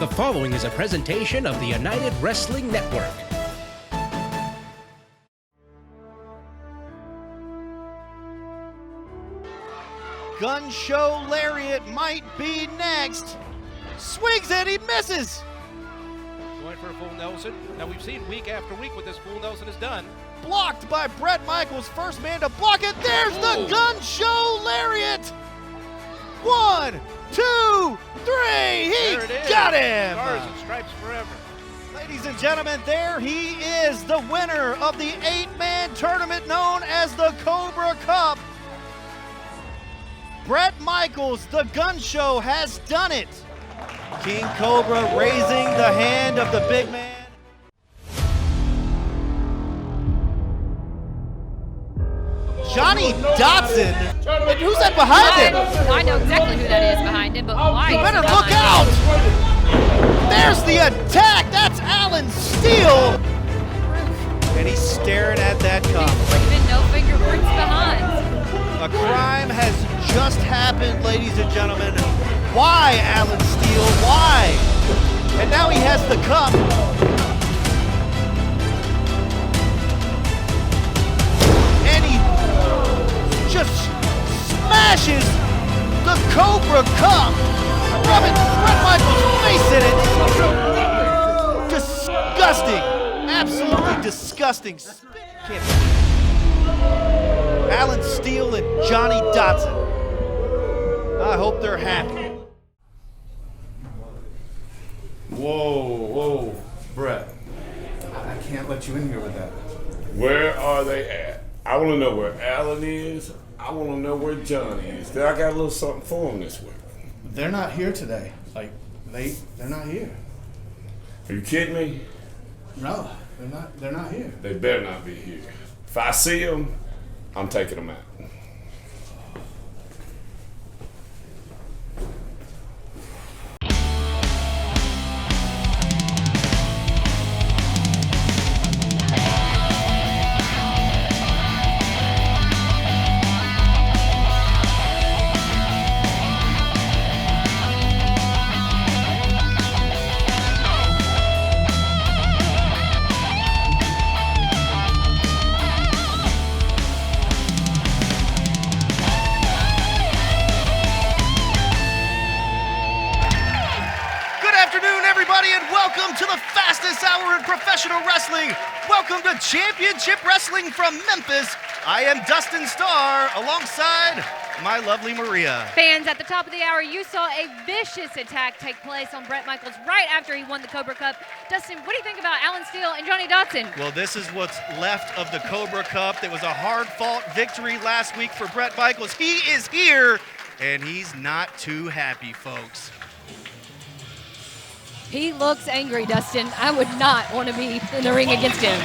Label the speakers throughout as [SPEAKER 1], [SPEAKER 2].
[SPEAKER 1] The following is a presentation of the United Wrestling Network.
[SPEAKER 2] GUNSHOW Lariat might be next. Swings it, he misses.
[SPEAKER 3] Going for a full Nelson. Now we've seen week after week what this full Nelson has done.
[SPEAKER 2] Blocked by Bret Michaels, first man to block it. There's the GUNSHOW Lariat. 1, 2, 3. He got him.
[SPEAKER 3] Stars and stripes forever.
[SPEAKER 2] Ladies and gentlemen, there he is, the winner of the 8-man tournament known as the Cobra Cup. Bret Michaels, the GUNSHOW, has done it. King Cobra raising the hand of the big man. Johnny Dotson. And who's that behind him?
[SPEAKER 4] I know exactly who that is behind him, but why?
[SPEAKER 2] You better look out! There's the attack! That's Alan Steel! And he's staring at that cup.
[SPEAKER 4] Even no fingerprints behind.
[SPEAKER 2] A crime has just happened, ladies and gentlemen. Why, Alan Steel? Why? And now he has the cup. And he just smashes the Cobra Cup, rubbing Bret Michaels' face in it. Disgusting. Absolutely disgusting. Alan Steel and Johnny Dotson. I hope they're happy.
[SPEAKER 5] Whoa, Bret. I can't let you in here with that.
[SPEAKER 6] Where are they at? I want to know where Alan is. I want to know where Johnny is. I got a little something for them this week.
[SPEAKER 5] They're not here today. Like, they're not here.
[SPEAKER 6] Are you kidding me?
[SPEAKER 5] No, they're not here.
[SPEAKER 6] They better not be here. If I see them, I'm taking them out.
[SPEAKER 2] And welcome to the fastest hour in professional wrestling. Welcome to Championship Wrestling from Memphis. I am Dustin Starr alongside my lovely Maria.
[SPEAKER 4] Fans, at the top of the hour, you saw a vicious attack take place on Bret Michaels right after he won the Cobra Cup. Dustin, what do you think about Alan Steel and Johnny Dotson?
[SPEAKER 2] Well, this is what's left of the Cobra Cup. There was a hard-fought victory last week for Bret Michaels. He is here, and he's not too happy, folks.
[SPEAKER 4] He looks angry, Dustin. I would not want to be in the ring against him.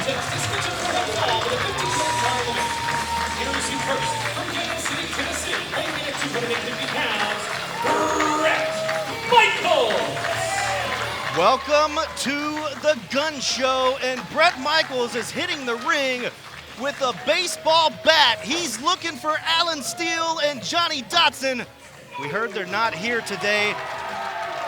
[SPEAKER 2] Welcome to the GUNSHOW, and Bret Michaels is hitting the ring with a baseball bat. He's looking for Alan Steel and Johnny Dotson. We heard they're not here today.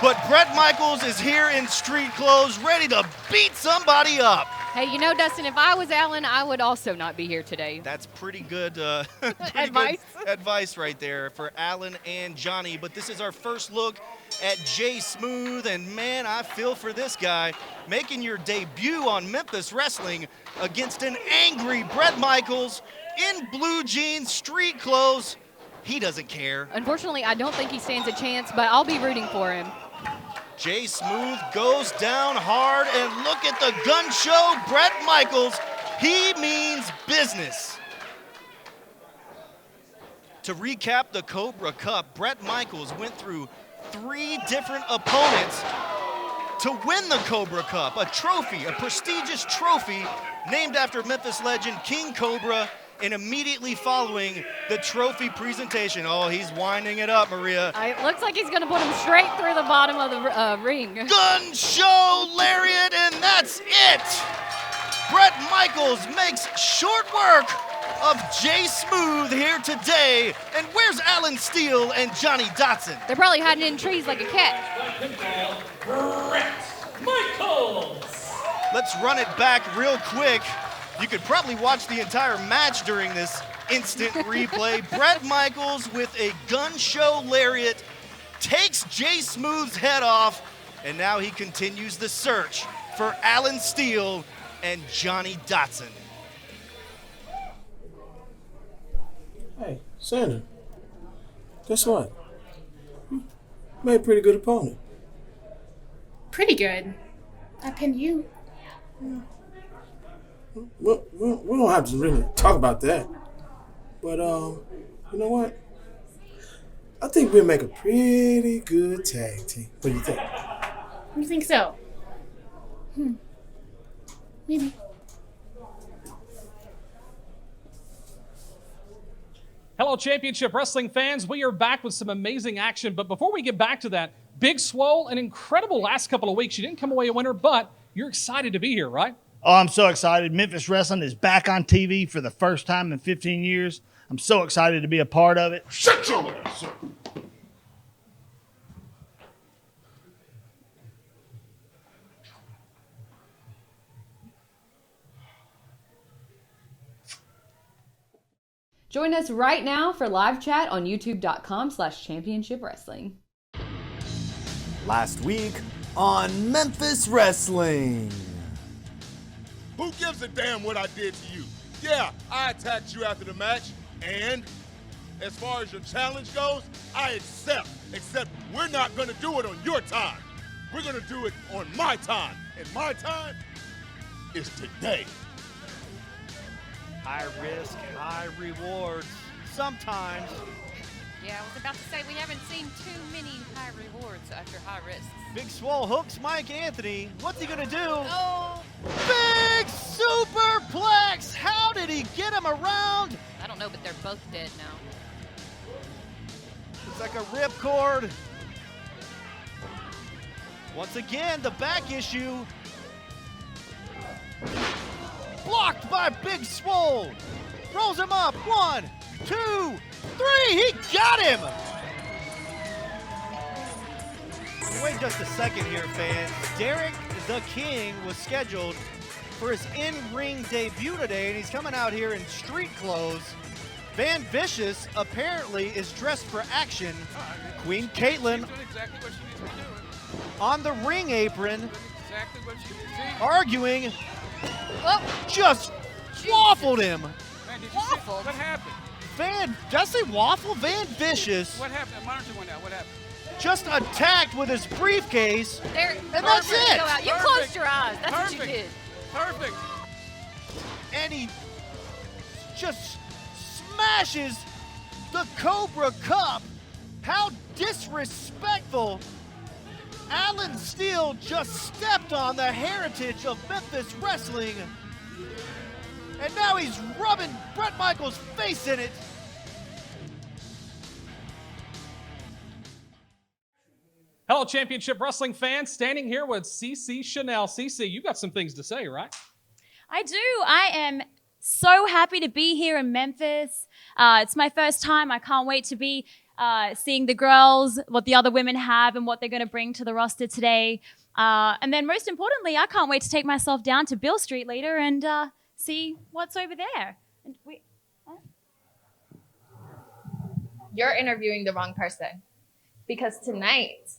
[SPEAKER 2] But Bret Michaels is here in street clothes, ready to beat somebody up.
[SPEAKER 4] Hey, you know, Dustin, if I was Alan, I would also not be here today.
[SPEAKER 2] That's pretty good,
[SPEAKER 4] Advice.
[SPEAKER 2] Good advice right there for Alan and Johnny. But this is our first look at Jay Smooth, and man, I feel for this guy making your debut on Memphis Wrestling against an angry Bret Michaels in blue jeans, street clothes. He doesn't care.
[SPEAKER 4] Unfortunately, I don't think he stands a chance, but I'll be rooting for him.
[SPEAKER 2] Jay Smooth goes down hard, and look at the GUNSHOW Bret Michaels. He means business. To recap the Cobra Cup, Bret Michaels went through 3 different opponents to win the Cobra Cup, a trophy, a prestigious trophy named after Memphis legend King Cobra. And immediately following the trophy presentation, oh, he's winding it up, Maria.
[SPEAKER 4] It looks like he's going to put him straight through the bottom of the ring.
[SPEAKER 2] GUNSHOW Lariat, and that's it. Bret Michaels makes short work of Jay Smooth here today. And where's Alan Steel and Johnny Dotson?
[SPEAKER 4] They're probably hiding in trees like a cat.
[SPEAKER 2] Let's run it back real quick. You could probably watch the entire match during this instant replay. Bret Michaels with a GUNSHOW lariat takes Jay Smooth's head off, and now he continues the search for Alan Steel and Johnny Dotson.
[SPEAKER 5] Hey, Santa, guess what? You made a pretty good opponent.
[SPEAKER 7] Pretty good. I pinned you.
[SPEAKER 5] We don't have to really talk about that. But, you know what? I think we'll make a pretty good tag team. What do you think?
[SPEAKER 7] You think so? Maybe.
[SPEAKER 8] Hello, Championship Wrestling fans. We are back with some amazing action. But before we get back to that, Big Swole, an incredible last couple of weeks. You didn't come away a winner, but you're excited to be here, right?
[SPEAKER 9] Oh, I'm so excited. Memphis Wrestling is back on TV for the first time in 15 years. I'm so excited to be a part of it.
[SPEAKER 6] Shut your ass up.
[SPEAKER 10] Join us right now for live chat on youtube.com/championship wrestling.
[SPEAKER 11] Last week on Memphis Wrestling.
[SPEAKER 12] Who gives a damn what I did to you? Yeah, I attacked you after the match, and as far as your challenge goes, I accept. Except we're not gonna do it on your time. We're gonna do it on my time, and my time is today.
[SPEAKER 2] High risk, high rewards. Sometimes.
[SPEAKER 4] Yeah, I was about to say we haven't seen too many high rewards after high risks.
[SPEAKER 2] Big Swole hooks Mike Anthony. What's he gonna do?
[SPEAKER 4] Oh,
[SPEAKER 2] Big superplex! How did he get him around?
[SPEAKER 4] I don't know, but they're both dead now.
[SPEAKER 2] It's like a ripcord. Once again, the back issue. Blocked by Big Swole. Rolls him up. 1, 2, 3. He got him. Wait just a second here, fans. Derek the King was scheduled for his in-ring debut today, and he's coming out here in street clothes. Van Vicious apparently is dressed for action. Queen Caitlin
[SPEAKER 3] Exactly what she needs to be doing.
[SPEAKER 2] on the ring apron,
[SPEAKER 3] Exactly what she needs to be.
[SPEAKER 2] arguing,
[SPEAKER 4] Oh,
[SPEAKER 2] just waffled him.
[SPEAKER 3] Man, did you see
[SPEAKER 4] Waffled?
[SPEAKER 3] what happened?
[SPEAKER 2] Did I say waffle? Van Vicious
[SPEAKER 3] What happened? The monitor went out. What happened?
[SPEAKER 2] just attacked with his briefcase,
[SPEAKER 4] there.
[SPEAKER 2] and that's it.
[SPEAKER 4] Go out. You
[SPEAKER 3] Perfect.
[SPEAKER 4] closed your eyes. That's what
[SPEAKER 3] Perfect.
[SPEAKER 4] you did.
[SPEAKER 3] Perfect.
[SPEAKER 2] And he just smashes the Cobra Cup. How disrespectful. Alan Steel just stepped on the heritage of Memphis Wrestling. And now he's rubbing Bret Michaels' face in it.
[SPEAKER 8] Hello, Championship Wrestling fans. Standing here with CC Chanel. CC, you got some things to say, right?
[SPEAKER 13] I do. I am so happy to be here in Memphis. It's my first time. I can't wait to be seeing the girls, what the other women have, and what they're going to bring to the roster today. And then most importantly, I can't wait to take myself down to Bill Street later and see what's over there. And
[SPEAKER 7] You're interviewing the wrong person. Because tonight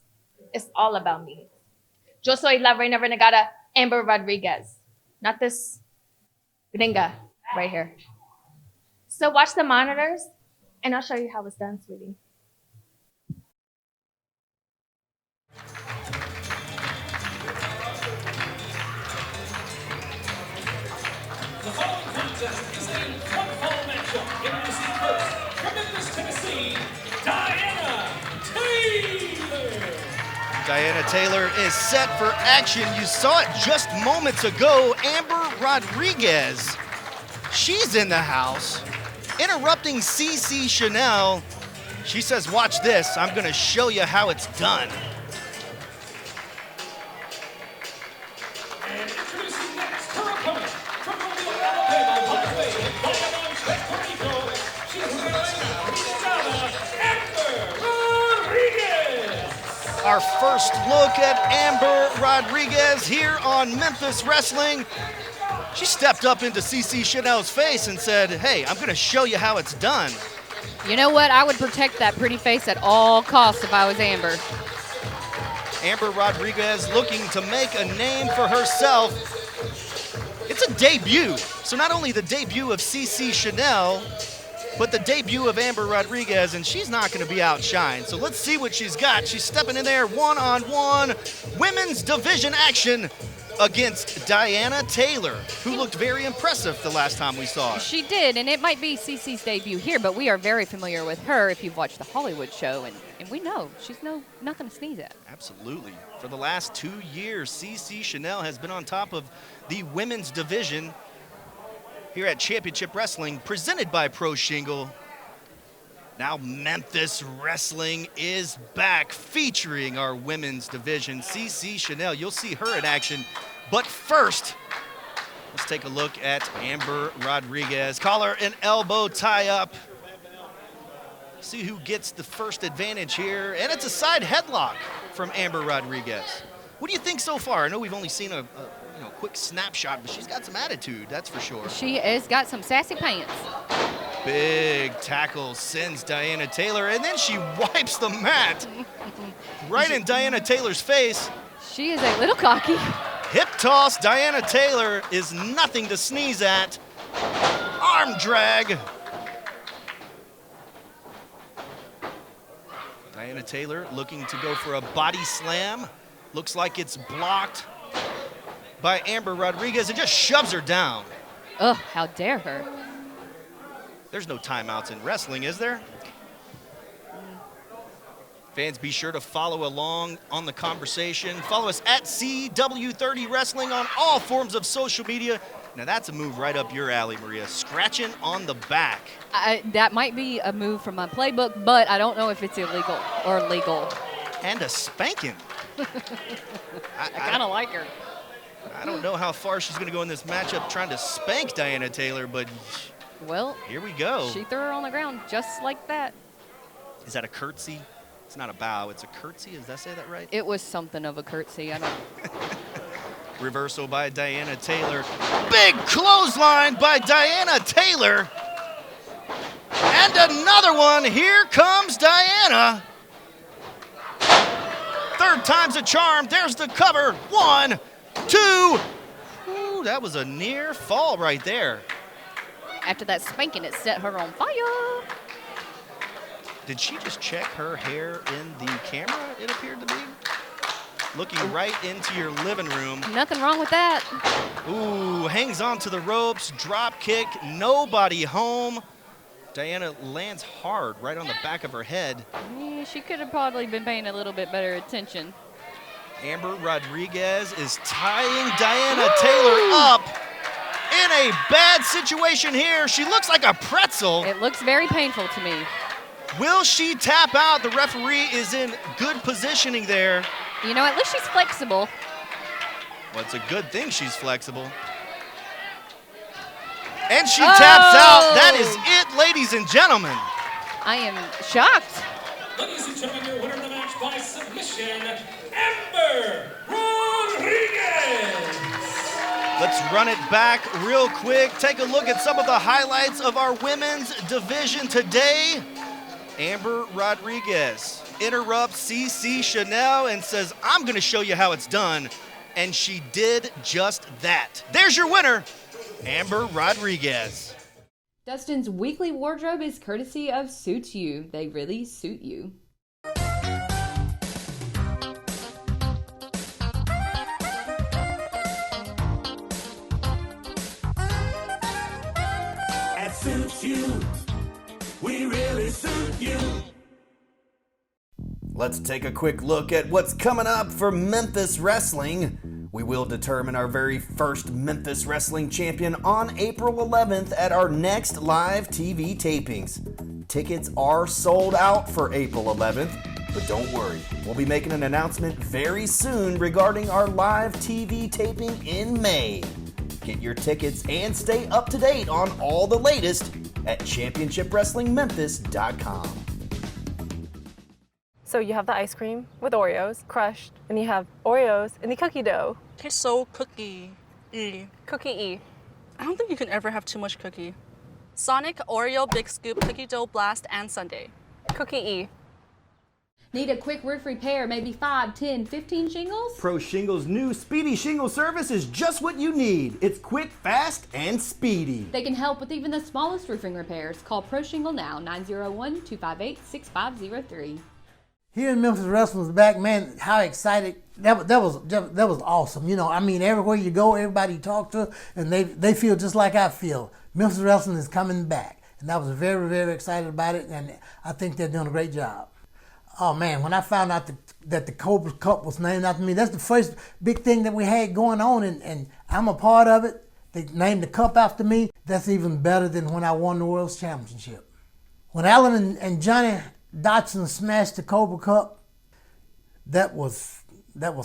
[SPEAKER 7] is all about me. Yo soy la reina renegada Amber Rodriguez. Not this gringa right here. So watch the monitors, and I'll show you how it's done, sweetie.
[SPEAKER 14] The following contest is a one-fall matchup. Introducing first, from Memphis, Tennessee, Diana Taylor.
[SPEAKER 2] Diana Taylor is set for action. You saw it just moments ago. Amber Rodriguez, she's in the house, interrupting CC Chanel. She says, watch this. I'm going to show you how it's done.
[SPEAKER 14] And introducing next, her opponent, from Mobile, Alabama, all the way in Diamond
[SPEAKER 2] our first look at Amber Rodriguez here on Memphis Wrestling. She stepped up into CC Chanel's face and said, hey, I'm going to show you how it's done.
[SPEAKER 4] You know what? I would protect that pretty face at all costs if I was Amber.
[SPEAKER 2] Amber Rodriguez looking to make a name for herself. It's a debut. So not only the debut of CC Chanel, but the debut of Amber Rodriguez, and she's not going to be outshined. So let's see what she's got. She's stepping in there one-on-one women's division action against Diana Taylor, who looked very impressive the last time we saw her.
[SPEAKER 4] She did, and it might be CC's debut here, but we are very familiar with her if you've watched the Hollywood show, and we know she's nothing to sneeze at.
[SPEAKER 2] Absolutely. For the last 2 years, CC Chanel has been on top of the women's division here at Championship Wrestling, presented by Pro Shingle. Now Memphis Wrestling is back, featuring our women's division. CC Chanel, you'll see her in action. But first, let's take a look at Amber Rodriguez. Collar and elbow tie-up. See who gets the first advantage here. And it's a side headlock from Amber Rodriguez. What do you think so far? I know we've only seen a quick snapshot, but she's got some attitude, that's for sure.
[SPEAKER 4] She has got some sassy pants.
[SPEAKER 2] Big tackle sends Diana Taylor, and then she wipes the mat right in Diana Taylor's face.
[SPEAKER 4] She is a little cocky.
[SPEAKER 2] Hip toss, Diana Taylor is nothing to sneeze at. Arm drag. Diana Taylor looking to go for a body slam. Looks like it's blocked by Amber Rodriguez and just shoves her down.
[SPEAKER 4] Ugh, how dare her.
[SPEAKER 2] There's no timeouts in wrestling, is there? Fans, be sure to follow along on the conversation. Follow us at CW30 Wrestling on all forms of social media. Now that's a move right up your alley, Maria. Scratching on the back.
[SPEAKER 4] That might be a move from my playbook, but I don't know if it's illegal or legal.
[SPEAKER 2] And a spanking.
[SPEAKER 4] I kind of like her.
[SPEAKER 2] I don't know how far she's going to go in this matchup trying to spank Diana Taylor, but
[SPEAKER 4] well,
[SPEAKER 2] here we go.
[SPEAKER 4] She threw her on the ground just like that.
[SPEAKER 2] Is that a curtsy? It's not a bow, it's a curtsy. Does that say that right?
[SPEAKER 4] It was something of a curtsy. I don't.
[SPEAKER 2] Reversal by Diana Taylor. Big clothesline by Diana Taylor. And another one. Here comes Diana. Third time's a charm. There's the cover. 1, 2. Ooh, that was a near fall right there.
[SPEAKER 4] After that spanking, it set her on fire.
[SPEAKER 2] Did she just check her hair in the camera, it appeared to be? Looking right into your living room.
[SPEAKER 4] Nothing wrong with that.
[SPEAKER 2] Ooh, hangs on to the ropes, drop kick, nobody home. Diana lands hard right on the back of her head.
[SPEAKER 4] Yeah, she could have probably been paying a little bit better attention.
[SPEAKER 2] Amber Rodriguez is tying Diana Taylor up in a bad situation here. She looks like a pretzel.
[SPEAKER 4] It looks very painful to me.
[SPEAKER 2] Will she tap out? The referee is in good positioning there.
[SPEAKER 4] You know, at least she's flexible.
[SPEAKER 2] Well, it's a good thing she's flexible. And she taps out. That is it, ladies and gentlemen.
[SPEAKER 4] I am shocked.
[SPEAKER 14] Ladies and gentlemen, your winner of the match by submission, Amber Rodriguez.
[SPEAKER 2] Let's run it back real quick. Take a look at some of the highlights of our women's division today. Amber Rodriguez interrupts CC Chanel and says, I'm going to show you how it's done. And she did just that. There's your winner, Amber Rodriguez.
[SPEAKER 10] Dustin's weekly wardrobe is courtesy of Suits You. They really suit you.
[SPEAKER 14] At Suits You, we really suit you.
[SPEAKER 11] Let's take a quick look at what's coming up for Memphis Wrestling. We will determine our very first Memphis Wrestling champion on April 11th at our next live TV tapings. Tickets are sold out for April 11th, but don't worry, we'll be making an announcement very soon regarding our live TV taping in May. Get your tickets and stay up to date on all the latest at ChampionshipWrestlingMemphis.com.
[SPEAKER 15] So you have the ice cream with Oreos crushed, and you have Oreos in the cookie dough.
[SPEAKER 16] Tastes so cookie-y.
[SPEAKER 15] Cookie-y.
[SPEAKER 16] I don't think you can ever have too much cookie. Sonic Oreo Big Scoop Cookie Dough Blast and Sundae.
[SPEAKER 15] Cookie-y.
[SPEAKER 10] Need a quick roof repair, maybe 5, 10, 15 shingles?
[SPEAKER 11] Pro Shingle's new Speedy Shingle service is just what you need. It's quick, fast, and speedy.
[SPEAKER 10] They can help with even the smallest roofing repairs. Call Pro Shingle now, 901-258-6503.
[SPEAKER 17] Hearing Memphis Wrestling was back, man, how excited. That was awesome. You know, I mean, everywhere you go, everybody you talk to, and they feel just like I feel. Memphis Wrestling is coming back. And I was very, very excited about it, and I think they're doing a great job. Oh, man, when I found out that the Cobra Cup was named after me, that's the first big thing that we had going on, and I'm a part of it. They named the cup after me. That's even better than when I won the World Championship. When Alan and Johnny Dotson smashed the Cobra Cup, that was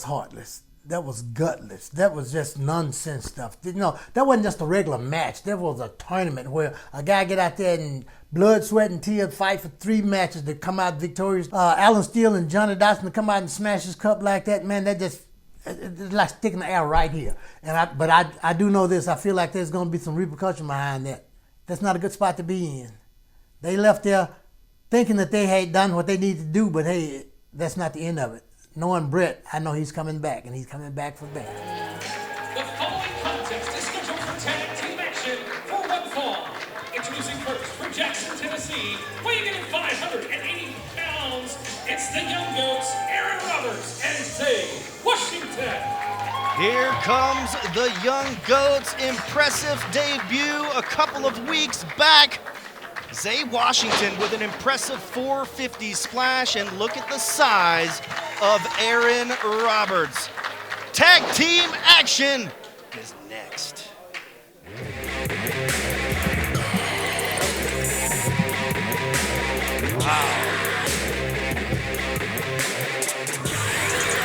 [SPEAKER 17] heartless. That was gutless. That was just nonsense stuff. You know, that wasn't just a regular match. That was a tournament where a guy get out there and blood, sweat, and tears fight for 3 matches to come out victorious. Alan Steel and Johnny Dotson to come out and smash his cup like that, man, that just, it's like sticking the air right here. But I do know this. I feel like there's going to be some repercussion behind that. That's not a good spot to be in. They left there thinking that they had done what they needed to do, but hey, that's not the end of it. Knowing Brett, I know he's coming back, and he's coming back for bad.
[SPEAKER 14] The following contest is scheduled for tag team action for one fall. Introducing first from Jackson, Tennessee, weighing in at 580 pounds, it's the Young Goats, Aaron Roberts and Zay Washington.
[SPEAKER 2] Here comes the Young Goats' impressive debut a couple of weeks back. Zay Washington with an impressive 450 splash, and look at the size of Aaron Roberts. Tag team action is next.
[SPEAKER 14] Wow.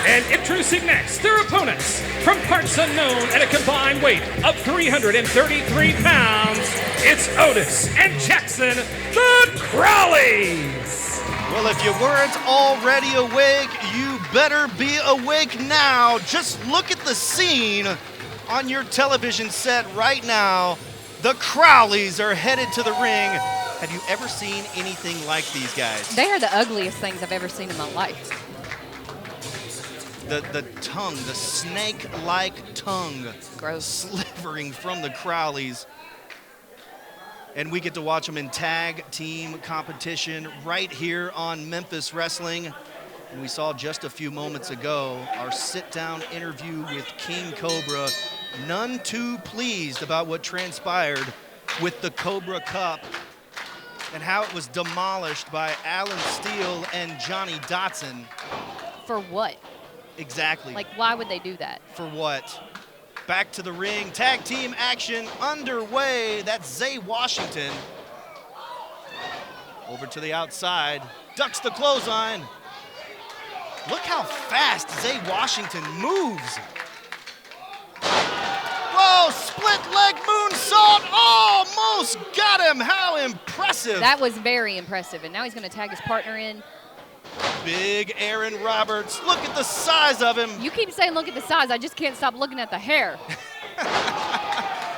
[SPEAKER 14] And introducing next, their opponents, from parts unknown at a combined weight of 333 pounds, it's Otis and Jackson, the Crowleys.
[SPEAKER 2] Well, if you weren't already awake, you better be awake now. Just look at the scene on your television set right now. The Crowleys are headed to the ring. Have you ever seen anything like these guys?
[SPEAKER 4] They are the ugliest things I've ever seen in my life.
[SPEAKER 2] The tongue, the snake-like tongue,
[SPEAKER 4] gross,
[SPEAKER 2] slithering from the Crowleys. And we get to watch them in tag team competition right here on Memphis Wrestling. And we saw just a few moments ago our sit-down interview with King Cobra. None too pleased about what transpired with the Cobra Cup and how it was demolished by Alan Steel and Johnny Dotson.
[SPEAKER 4] For what?
[SPEAKER 2] Exactly.
[SPEAKER 4] Like, why would they do that?
[SPEAKER 2] For what? Back to the ring. Tag team action underway. That's Zay Washington. Over to the outside. Ducks the clothesline. Look how fast Zay Washington moves. Whoa, split leg moonsault. Almost got him. How impressive.
[SPEAKER 4] That was very impressive. And now he's going to tag his partner in.
[SPEAKER 2] Big Aaron Roberts. Look at the size of him.
[SPEAKER 4] You keep saying look at the size. I just can't stop looking at the hair.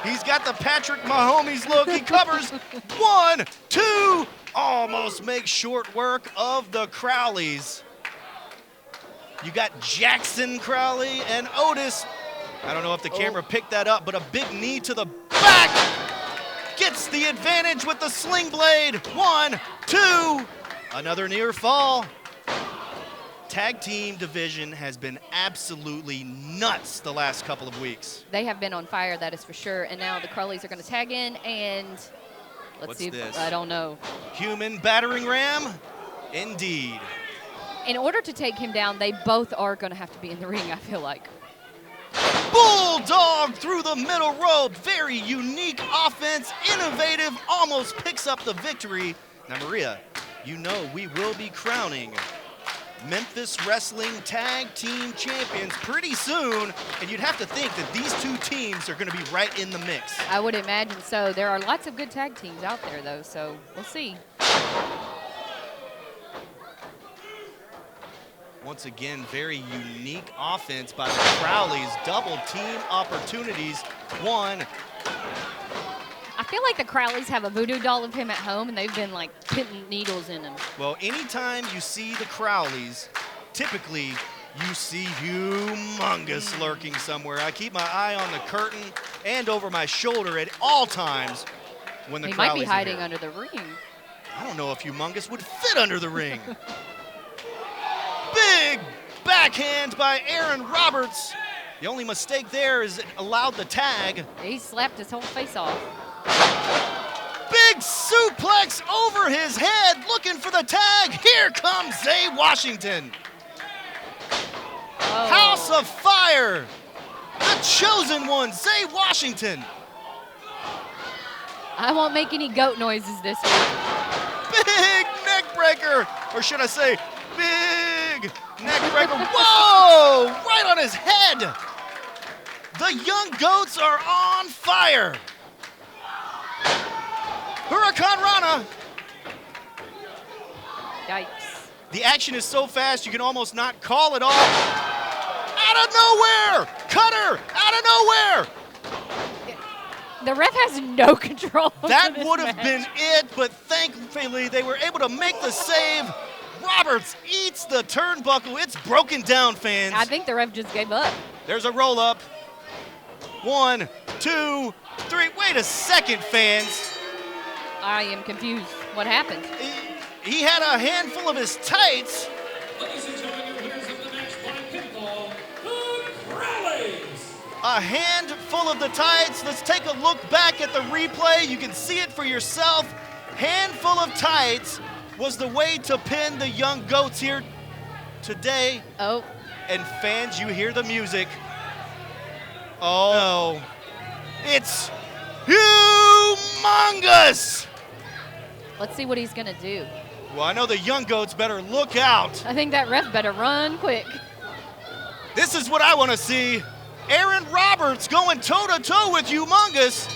[SPEAKER 2] He's got the Patrick Mahomes look. He covers 1, 2. Almost makes short work of the Crowleys. You got Jackson Crowley and Otis. I don't know if the camera picked that up, but a big knee to the back. Gets the advantage with the sling blade. 1, 2. Another near fall. Tag team division has been absolutely nuts the last couple of weeks.
[SPEAKER 4] They have been on fire, that is for sure. And now the Crowleys are going to tag in, and let's see.
[SPEAKER 2] This?
[SPEAKER 4] I don't know.
[SPEAKER 2] Human battering ram? Indeed.
[SPEAKER 4] In order to take him down, they both are going to have to be in the ring, I feel like.
[SPEAKER 2] Bulldog through the middle rope. Very unique offense. Innovative. Almost picks up the victory. Now, Maria, you know we will be crowning Memphis Wrestling Tag Team Champions pretty soon, and you'd have to think that these two teams are going to be right in the mix.
[SPEAKER 4] I would imagine so. There are lots of good tag teams out there, though, so we'll see.
[SPEAKER 2] Once again, very unique offense by the Crowleys. Double team opportunities. One.
[SPEAKER 4] I feel like the Crowleys have a voodoo doll of him at home, and they've been like putting needles in him.
[SPEAKER 2] Well, anytime you see the Crowleys, typically you see humongous lurking somewhere. I keep my eye on the curtain and over my shoulder at all times when the Crowleys
[SPEAKER 4] might be hiding
[SPEAKER 2] are here.
[SPEAKER 4] under the ring.
[SPEAKER 2] I don't know if humongous would fit under the ring. Big backhand by Aaron Roberts. The only mistake there is it allowed the tag.
[SPEAKER 4] He slapped his whole face off.
[SPEAKER 2] Big suplex over his head, looking for the tag. Here comes Zay Washington.
[SPEAKER 4] Oh.
[SPEAKER 2] House of Fire. The chosen one, Zay Washington.
[SPEAKER 4] I won't make any goat noises this week.
[SPEAKER 2] Big neck breaker, or should I say big neck breaker. Whoa, right on his head. The Young Goats are on fire. Hurricane Rana.
[SPEAKER 4] Yikes.
[SPEAKER 2] The action is so fast you can almost not call it all. Out of nowhere, cutter, out of nowhere.
[SPEAKER 4] The ref has no control.
[SPEAKER 2] That would have been it, but thankfully they were able to make the save. Roberts eats the turnbuckle. It's broken down, fans.
[SPEAKER 4] I think the ref just gave up.
[SPEAKER 2] There's a roll up. 1, 2, 3. Wait a second, fans.
[SPEAKER 4] I am confused. What happened?
[SPEAKER 2] He had a handful of his tights.
[SPEAKER 14] Ladies and gentlemen, your winners of the match by pinfall, the Crowleys.
[SPEAKER 2] A handful of the tights. Let's take a look back at the replay. You can see it for yourself. Handful of tights was the way to pin the Young Goats here today.
[SPEAKER 4] Oh.
[SPEAKER 2] And fans, you hear the music. Oh, no. It's humongous.
[SPEAKER 4] Let's see what he's going to do.
[SPEAKER 2] Well, I know the Young Goats better look out.
[SPEAKER 4] I think that ref better run quick.
[SPEAKER 2] This is what I want to see. Aaron Roberts going toe-to-toe with Humongous.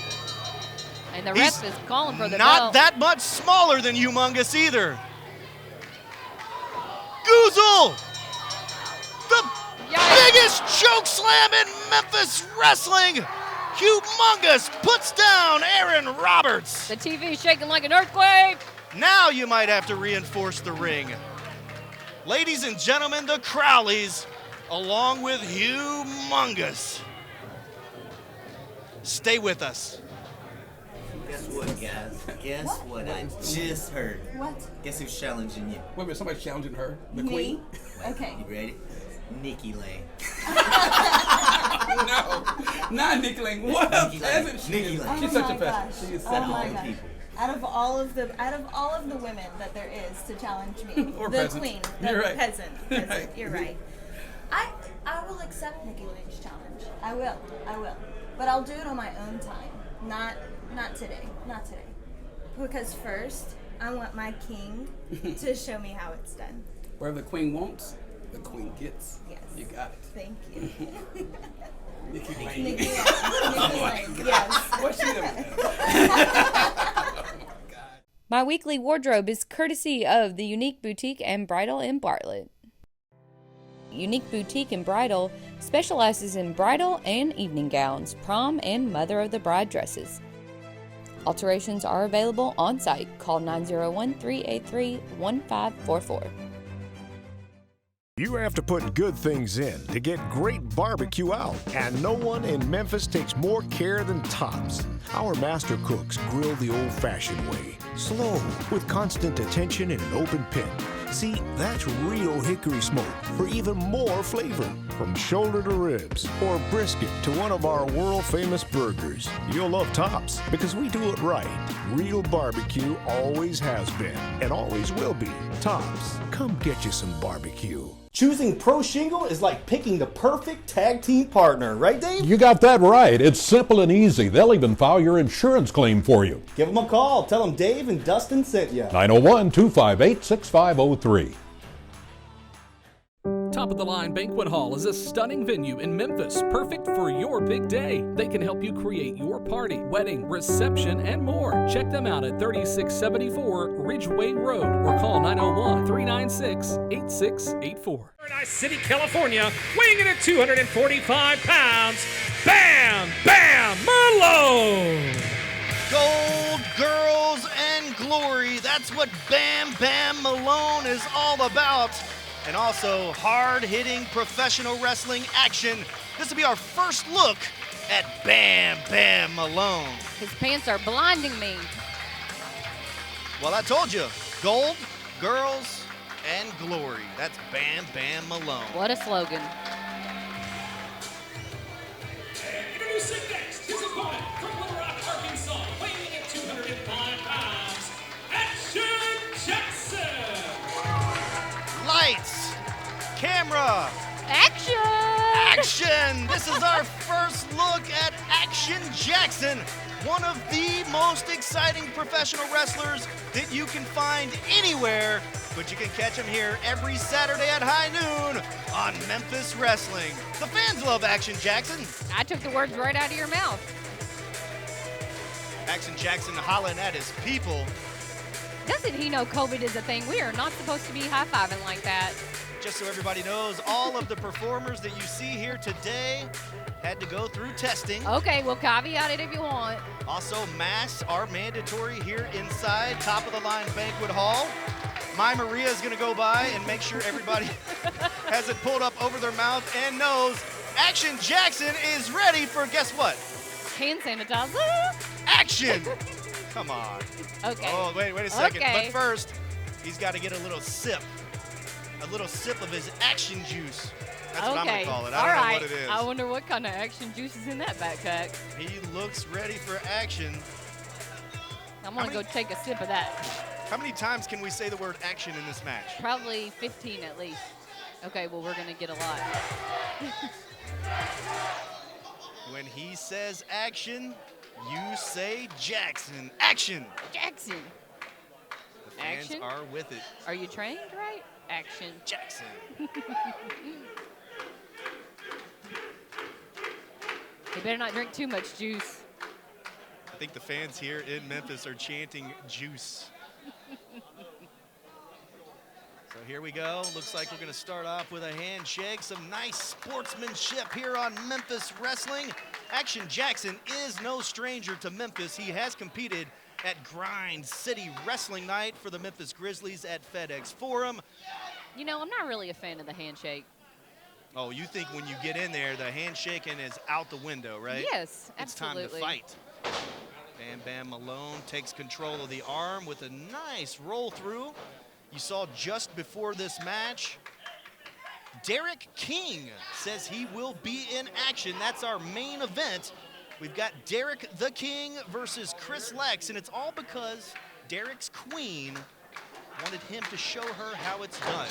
[SPEAKER 4] And the ref is calling for the
[SPEAKER 2] not
[SPEAKER 4] belt.
[SPEAKER 2] that much smaller than Humongous either. Goozle! The biggest choke slam in Memphis Wrestling. Humongous puts down Aaron Roberts.
[SPEAKER 4] The TV shaking like an earthquake.
[SPEAKER 2] Now you might have to reinforce the ring. Ladies and gentlemen, the Crowleys, along with Humongous. Stay with us.
[SPEAKER 18] Guess what, guys? Guess what? I just heard.
[SPEAKER 19] What?
[SPEAKER 18] Guess who's challenging you?
[SPEAKER 20] Wait a minute, somebody's challenging her? The
[SPEAKER 19] Me?
[SPEAKER 20] queen?
[SPEAKER 19] Okay.
[SPEAKER 18] You ready? Nikki Lane.
[SPEAKER 20] No, not Nikki Lane. What a peasant she
[SPEAKER 18] Nikki
[SPEAKER 20] is.
[SPEAKER 18] Lane.
[SPEAKER 20] She's such a peasant. She is such
[SPEAKER 19] Oh
[SPEAKER 20] a
[SPEAKER 19] my
[SPEAKER 20] peasant.
[SPEAKER 19] gosh. Out of all of the women that there is to challenge me,
[SPEAKER 20] Or
[SPEAKER 19] the
[SPEAKER 20] peasant.
[SPEAKER 19] queen,
[SPEAKER 20] You're
[SPEAKER 19] the
[SPEAKER 20] right.
[SPEAKER 19] peasant,
[SPEAKER 20] Right.
[SPEAKER 19] you're right. I will accept Nikki Lane's challenge. I will. But I'll do it on my own time. Not today. Because first, I want my king to show me how it's done.
[SPEAKER 20] Wherever the queen wants, the queen gets.
[SPEAKER 19] Yes.
[SPEAKER 20] You got it.
[SPEAKER 19] Thank you.
[SPEAKER 20] Nikki Lane.
[SPEAKER 19] Nikki Lane.
[SPEAKER 20] Oh my
[SPEAKER 19] Nikki Lane.
[SPEAKER 20] God.
[SPEAKER 19] Yes.
[SPEAKER 20] What's she doing?
[SPEAKER 10] My weekly wardrobe is courtesy of the Unique Boutique and Bridal in Bartlett. Unique Boutique and Bridal specializes in bridal and evening gowns, prom and mother of the bride dresses. Alterations are available on site. Call 901-383-1544.
[SPEAKER 21] You have to put good things in to get great barbecue out, and no one in Memphis takes more care than Tops. Our master cooks grill the old-fashioned way, slow, with constant attention in an open pit. See, that's real hickory smoke for even more flavor. From shoulder to ribs or brisket to one of our world-famous burgers. You'll love Tops because we do it right. Real barbecue always has been and always will be. Tops, come get you some barbecue.
[SPEAKER 2] Choosing Pro Shingle is like picking the perfect tag team partner, right, Dave?
[SPEAKER 22] You got that right. It's simple and easy. They'll even file your insurance claim for you.
[SPEAKER 2] Give them a call. Tell them Dave and Dustin sent you.
[SPEAKER 22] 901-258-6503.
[SPEAKER 8] Top of the Line Banquet Hall is a stunning venue in Memphis, perfect for your big day. They can help you create your party, wedding, reception, and more. Check them out at 3674 Ridgeway Road or call 901-396-8684.
[SPEAKER 14] Paradise City, California, weighing in at 245 pounds, Bam Bam Malone.
[SPEAKER 2] Gold, girls, and glory. That's what Bam Bam Malone is all about. And also hard-hitting professional wrestling action. This will be our first look at Bam Bam Malone.
[SPEAKER 4] His pants are blinding me.
[SPEAKER 2] Well, I told you, gold, girls, and glory. That's Bam Bam Malone.
[SPEAKER 4] What a slogan.
[SPEAKER 14] Introducing next his opponent from Little Rock, Arkansas, weighing in at 205 pounds, Action Jackson.
[SPEAKER 2] Lights, camera,
[SPEAKER 4] action!
[SPEAKER 2] Action! This is our first look at Action Jackson, one of the most exciting professional wrestlers that you can find anywhere, but you can catch him here every Saturday at high noon on Memphis Wrestling. The fans love Action Jackson.
[SPEAKER 4] I took the words right out of your mouth.
[SPEAKER 2] Action Jackson hollering at his people.
[SPEAKER 4] Doesn't he know COVID is a thing? We are not supposed to be high-fiving like that.
[SPEAKER 2] Just so everybody knows, all of the performers that you see here today had to go through testing.
[SPEAKER 4] Okay, we'll caveat it if you want.
[SPEAKER 2] Also, masks are mandatory here inside, top-of-the-line banquet hall. My Maria is going to go by and make sure everybody has it pulled up over their mouth and nose. Action Jackson is ready for, guess what?
[SPEAKER 4] Hand sanitizer.
[SPEAKER 2] Action! Come on.
[SPEAKER 4] Okay.
[SPEAKER 2] Oh, wait a second.
[SPEAKER 4] Okay.
[SPEAKER 2] But first, he's got to get a little sip of his action juice. That's what I'm going to call it. I don't know what it is.
[SPEAKER 4] I wonder what kind of action juice is in that backpack.
[SPEAKER 2] He looks ready for action.
[SPEAKER 4] I'm going to go take a sip of that.
[SPEAKER 2] How many times can we say the word action in this match?
[SPEAKER 4] Probably 15 at least. Okay, well, we're going to get a lot.
[SPEAKER 2] When he says action, you say Jackson. Action!
[SPEAKER 4] Jackson.
[SPEAKER 2] The fans
[SPEAKER 4] Action?
[SPEAKER 2] are with it.
[SPEAKER 4] Are you trained right? Action.
[SPEAKER 2] Jackson.
[SPEAKER 4] You better not drink too much juice.
[SPEAKER 2] I think the fans here in Memphis are chanting juice. So here we go. Looks like we're going to start off with a handshake. Some nice sportsmanship here on Memphis Wrestling. Action Jackson is no stranger to Memphis. He has competed at Grind City Wrestling Night for the Memphis Grizzlies at FedEx Forum.
[SPEAKER 4] You know, I'm not really a fan of the handshake.
[SPEAKER 2] Oh, you think when you get in there, the handshaking is out the window, right?
[SPEAKER 4] Yes, absolutely.
[SPEAKER 2] It's time to fight. Bam Bam Malone takes control of the arm with a nice roll through. You saw just before this match, Derek King says he will be in action. That's our main event. We've got Derek the King versus Chris Lex, and it's all because Derek's queen wanted him to show her how it's done.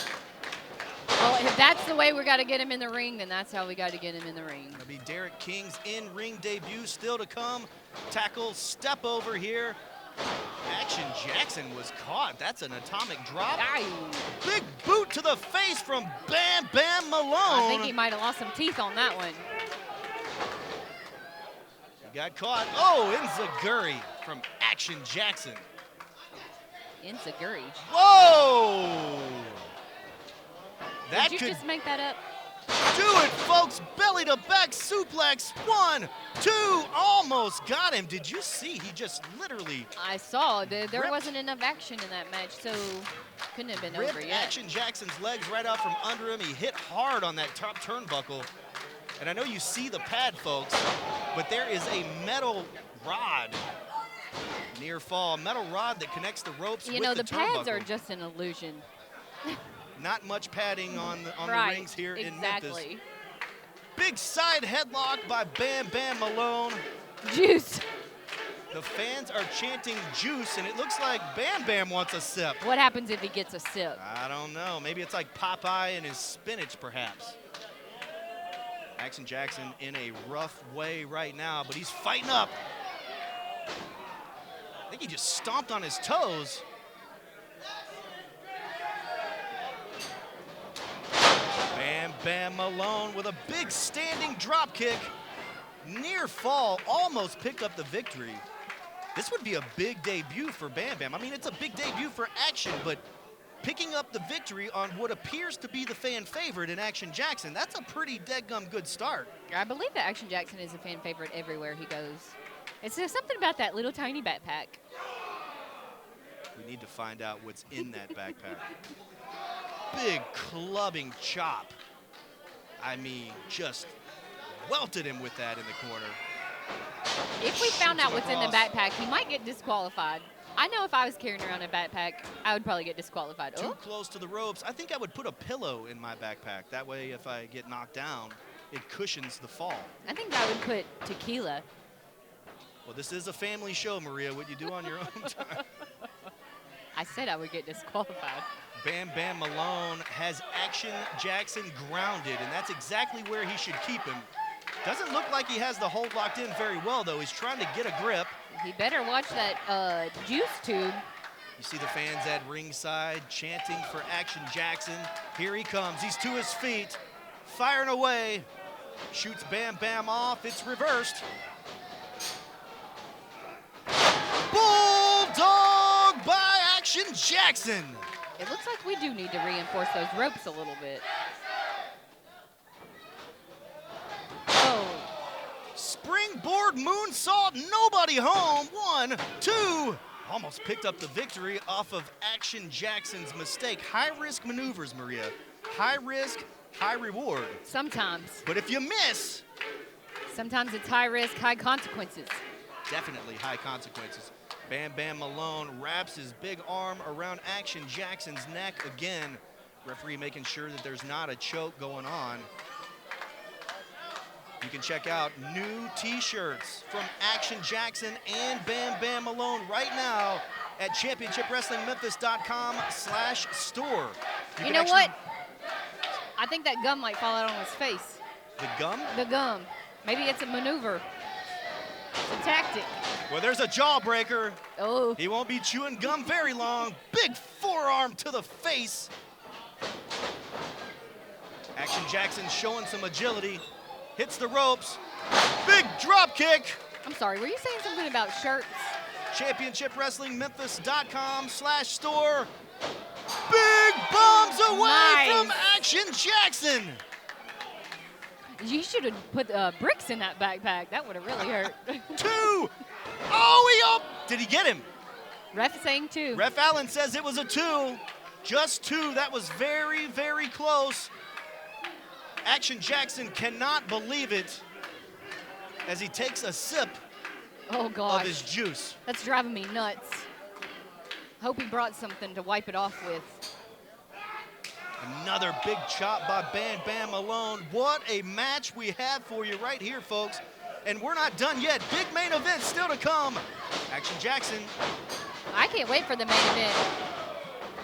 [SPEAKER 4] Well, if that's the way we got to get him in the ring, then that's how we got to get him in the ring.
[SPEAKER 2] It'll be Derek King's in-ring debut still to come. Tackle step over here. Action Jackson was caught. That's an atomic drop.
[SPEAKER 4] Aye.
[SPEAKER 2] Big boot to the face from Bam Bam Malone.
[SPEAKER 4] I think he might have lost some teeth on that one.
[SPEAKER 2] He got caught. Oh, Enziguri from Action Jackson.
[SPEAKER 4] Enziguri.
[SPEAKER 2] Whoa! That
[SPEAKER 4] Did you just make that up?
[SPEAKER 2] do it, folks. Belly to back suplex. 1, 2, almost got him. Did you see? He just literally
[SPEAKER 4] I saw. There wasn't enough action in that match, so couldn't have been over
[SPEAKER 2] ripped
[SPEAKER 4] yet.
[SPEAKER 2] Action Jackson's legs right out from under him. He hit hard on that top turnbuckle. And I know you see the pad, folks, but there is a metal rod. Near fall, metal rod that connects the ropes
[SPEAKER 4] You
[SPEAKER 2] with
[SPEAKER 4] know,
[SPEAKER 2] the
[SPEAKER 4] the pads
[SPEAKER 2] turnbuckle.
[SPEAKER 4] are just an illusion.
[SPEAKER 2] Not much padding on the
[SPEAKER 4] Right,
[SPEAKER 2] rings here in
[SPEAKER 4] exactly.
[SPEAKER 2] Memphis. Big side headlock by Bam Bam Malone.
[SPEAKER 4] Juice.
[SPEAKER 2] The fans are chanting juice, and it looks like Bam Bam wants a sip.
[SPEAKER 4] What happens if he gets a sip?
[SPEAKER 2] I don't know. Maybe it's like Popeye and his spinach, perhaps. Action Jackson in a rough way right now, but he's fighting up. I think he just stomped on his toes. Bam Bam Malone with a big standing drop kick. Near fall, almost picked up the victory. This would be a big debut for Bam Bam. I mean, it's a big debut for Action, but picking up the victory on what appears to be the fan favorite in Action Jackson. That's a pretty deadgum good start.
[SPEAKER 4] I believe that Action Jackson is a fan favorite everywhere he goes. It's just something about that little tiny backpack.
[SPEAKER 2] We need to find out what's in that backpack. Big clubbing chop. I mean, just welted him with that in the corner.
[SPEAKER 4] If we found out what's in the backpack, he might get disqualified. I know if I was carrying around a backpack, I would probably get disqualified.
[SPEAKER 2] Too close to the ropes. I think I would put a pillow in my backpack. That way, if I get knocked down, it cushions the fall.
[SPEAKER 4] I think I would put tequila.
[SPEAKER 2] Well, this is a family show, Maria. What you do on your own time.
[SPEAKER 4] I said I would get disqualified.
[SPEAKER 2] Bam Bam Malone has Action Jackson grounded, and that's exactly where he should keep him. Doesn't look like he has the hold locked in very well, though. He's trying to get a grip.
[SPEAKER 4] He better watch that juice tube.
[SPEAKER 2] You see the fans at ringside chanting for Action Jackson. Here he comes. He's to his feet, firing away. Shoots Bam Bam off. It's reversed. Bulldog by Action Jackson.
[SPEAKER 4] It looks like we do need to reinforce those ropes a little bit. Oh.
[SPEAKER 2] Springboard moonsault, nobody home. 1, 2. Almost picked up the victory off of Action Jackson's mistake. High-risk maneuvers, Maria. High risk, high reward.
[SPEAKER 4] Sometimes.
[SPEAKER 2] But if you miss.
[SPEAKER 4] Sometimes it's high risk, high consequences.
[SPEAKER 2] Definitely high consequences. Bam Bam Malone wraps his big arm around Action Jackson's neck again. Referee making sure that there's not a choke going on. You can check out new t-shirts from Action Jackson and Bam Bam Malone right now at championshipwrestlingmemphis.com/store.
[SPEAKER 4] You know what? I think that gum might fall out on his face.
[SPEAKER 2] The gum?
[SPEAKER 4] The gum. Maybe it's a maneuver. It's a tactic.
[SPEAKER 2] Well, there's a jawbreaker.
[SPEAKER 4] Oh.
[SPEAKER 2] He won't be chewing gum very long. Big forearm to the face. Action Jackson showing some agility. Hits the ropes. Big drop kick.
[SPEAKER 4] I'm sorry, were you saying something about shirts?
[SPEAKER 2] championshipwrestlingmemphis.com/store. Big bombs away from Action Jackson.
[SPEAKER 4] You should have put bricks in that backpack. That would have really hurt.
[SPEAKER 2] 2. Oh, did he get him?
[SPEAKER 4] Ref saying 2.
[SPEAKER 2] Ref Allen says it was a 2. Just 2. That was very, very close. Action Jackson cannot believe it as he takes a sip of his juice.
[SPEAKER 4] That's driving me nuts. Hope he brought something to wipe it off with.
[SPEAKER 2] Another big chop by Bam Bam Malone. What a match we have for you right here, folks. And we're not done yet. Big main event still to come. Action Jackson.
[SPEAKER 4] I can't wait for the main event.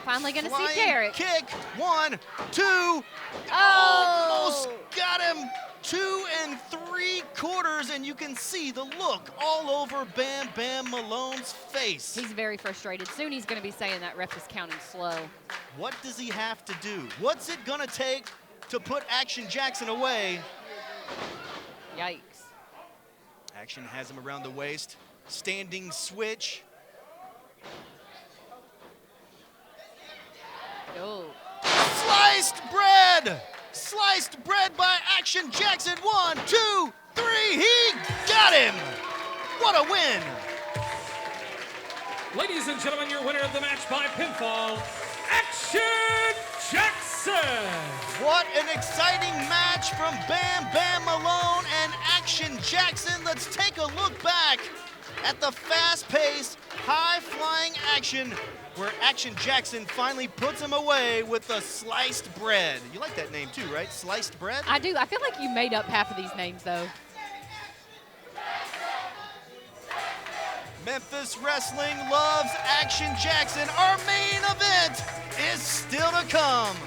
[SPEAKER 4] Finally gonna see Derek.
[SPEAKER 2] Kick. 1, 2. Almost got him. 2 3/4, and you can see the look all over Bam Bam Malone's face.
[SPEAKER 4] He's very frustrated. Soon he's gonna be saying that ref is counting slow.
[SPEAKER 2] What does he have to do? What's it gonna take to put Action Jackson away?
[SPEAKER 4] Yikes.
[SPEAKER 2] Action has him around the waist. Standing switch.
[SPEAKER 4] Oh.
[SPEAKER 2] Sliced bread! Sliced bread by Action Jackson. 1, 2, 3. He got him! What a win!
[SPEAKER 14] Ladies and gentlemen, your winner of the match by pinfall, Action Jackson!
[SPEAKER 2] What an exciting match from Bam Bam Malone and Action Jackson. Let's take a look back at the fast-paced, high-flying action where Action Jackson finally puts him away with the sliced bread. You like that name too, right? Sliced bread?
[SPEAKER 4] I do. I feel like you made up half of these names, though.
[SPEAKER 2] Memphis Wrestling loves Action Jackson. Our main event is still to come.